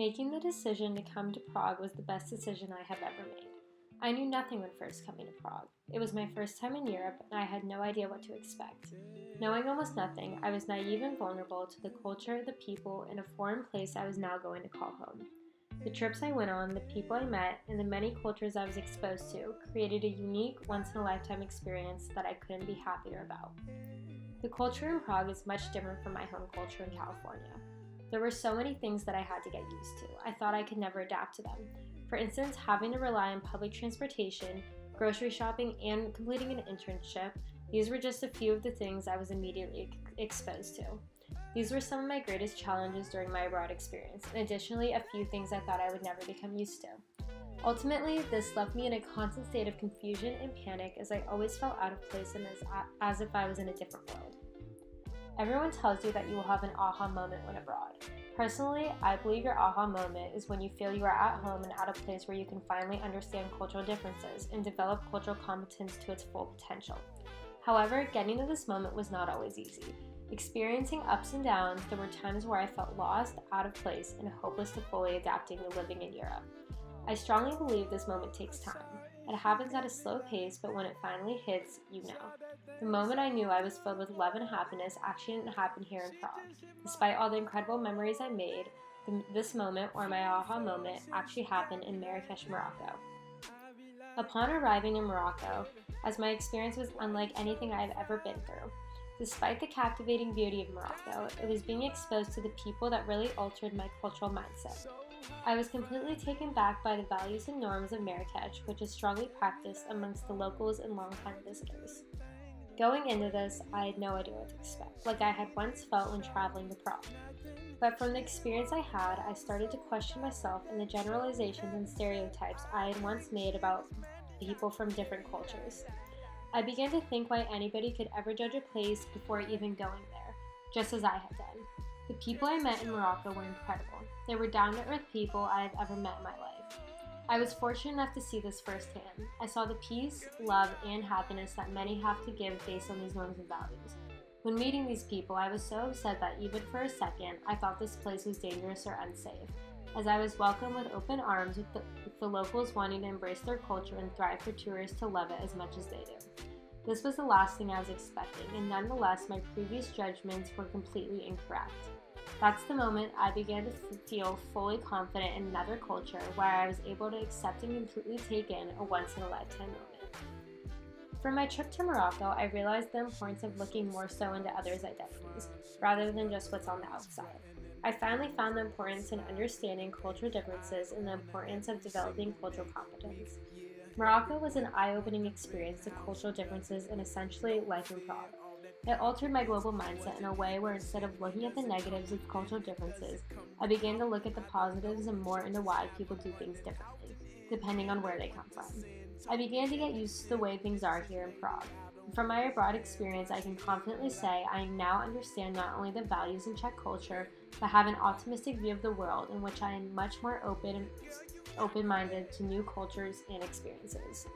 Making the decision to come to Prague was the best decision I have ever made. I knew nothing when first coming to Prague. It was my first time in Europe, and I had no idea what to expect. Knowing almost nothing, I was naive and vulnerable to the culture, the people, and a foreign place I was now going to call home. The trips I went on, the people I met, and the many cultures I was exposed to created a unique, once-in-a-lifetime experience that I couldn't be happier about. The culture in Prague is much different from my home culture in California. There were so many things that I had to get used to. I thought I could never adapt to them. For instance, having to rely on public transportation, grocery shopping, and completing an internship. These were just a few of the things I was immediately exposed to. These were some of my greatest challenges during my abroad experience, and additionally, a few things I thought I would never become used to. Ultimately, this left me in a constant state of confusion and panic as I always felt out of place and as if I was in a different world. Everyone tells you that you will have an aha moment when abroad. Personally, I believe your aha moment is when you feel you are at home and at a place where you can finally understand cultural differences and develop cultural competence to its full potential. However, getting to this moment was not always easy. Experiencing ups and downs, there were times where I felt lost, out of place, and hopeless to fully adapting to living in Europe. I strongly believe this moment takes time. It happens at a slow pace, but when it finally hits, you know. The moment I knew I was filled with love and happiness actually didn't happen here in Prague. Despite all the incredible memories I made, this moment, or my aha moment, actually happened in Marrakesh, Morocco. Upon arriving in Morocco, as my experience was unlike anything I had ever been through. Despite the captivating beauty of Morocco, it was being exposed to the people that really altered my cultural mindset. I was completely taken back by the values and norms of Marrakesh, which is strongly practiced amongst the locals and longtime visitors. Going into this, I had no idea what to expect, like I had once felt when traveling to Prague. But from the experience I had, I started to question myself and the generalizations and stereotypes I had once made about people from different cultures. I began to think why anybody could ever judge a place before even going there, just as I had done. The people I met in Morocco were incredible. They were down-to-earth people I have ever met in my life. I was fortunate enough to see this firsthand. I saw the peace, love, and happiness that many have to give based on these norms and values. When meeting these people, I was so upset that even for a second, I thought this place was dangerous or unsafe, as I was welcomed with open arms with the locals wanting to embrace their culture and thrive for tourists to love it as much as they do. This was the last thing I was expecting, and nonetheless, my previous judgments were completely incorrect. That's the moment I began to feel fully confident in another culture where I was able to accept and completely take in a once-in-a-lifetime moment. For my trip to Morocco, I realized the importance of looking more so into others' identities, rather than just what's on the outside. I finally found the importance in understanding cultural differences and the importance of developing cultural competence. Morocco was an eye-opening experience to cultural differences and essentially life in Prague. It altered my global mindset in a way where instead of looking at the negatives of cultural differences, I began to look at the positives and more into why people do things differently, depending on where they come from. I began to get used to the way things are here in Prague. From my abroad experience, I can confidently say I now understand not only the values in Czech culture, but have an optimistic view of the world in which I am much more open-minded to new cultures and experiences.